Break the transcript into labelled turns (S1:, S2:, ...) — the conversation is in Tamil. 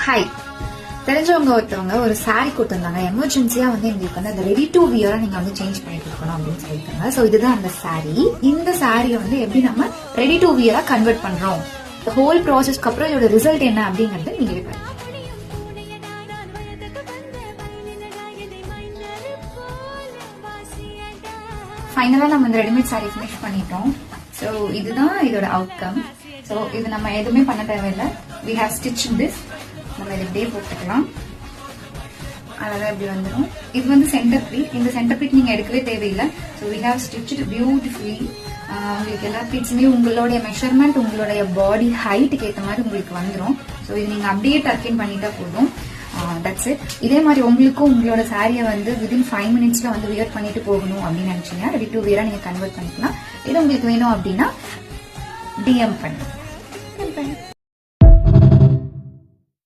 S1: ஹாய், தெரிஞ்சவங்க ஒருத்தவங்க ஒரு சாரி கொடுத்துருந்தாங்க. எமர்ஜென்சியா வந்து எங்களுக்கு வந்து அந்த ரெடி டு வியரா நீங்க வந்து சேஞ்ச் பண்ணி கொடுக்கணும் அப்படின்னு சொல்லியிருக்காங்க. ஸோ இதுதான் அந்த சாரி. இந்த சாரியை வந்து எப்படி நம்ம ரெடி டு வியரா கன்வெர்ட் பண்றோம், ஹோல் ப்ராசஸ்க்கு அப்புறம் இதோட ரிசல்ட் என்ன அப்படிங்கறது நீங்களே பாருங்க. ஃபைனலா நம்ம இந்த ரெடிமேட் சாரி ஃபினிஷ் பண்ணிட்டோம். ஸோ இதுதான் இதோட அவுட்கம். ஸோ இது நம்ம எதுவுமே பண்ண தேவையில்லை. We have stitch this. நம்ம இது இப்படியே போட்டுக்கலாம். அழகா இப்படி வந்துடும். இது வந்து சென்டர் ப்ளீட். இந்த சென்டர் ப்ளீட் நீங்க எடுக்கவே தேவையில்லை. So we have stitched beautifully. உங்களுக்கு எல்லா ப்ளீட்ஸுமே உங்களுடைய மெஷர்மெண்ட், உங்களுடைய பாடி ஹைட்டுக்கு ஏற்ற மாதிரி உங்களுக்கு வந்துடும். ஸோ இது நீங்க அப்படியே டர்க்கின் பண்ணிட்டா போதும். That's it. இதே மாதிரி உங்களுக்கும் உங்களோட சாரியை வந்து வித்தின் 5 minutesல வந்து வியர் பண்ணிட்டு போகணும் அப்படின்னு நினைச்சீங்கன்னா ரெடி டு வியரா நீங்க கன்வெர்ட் பண்ணிக்கலாம். இது உங்களுக்கு வேணும் அப்படின்னா DM பண்ணுங்க.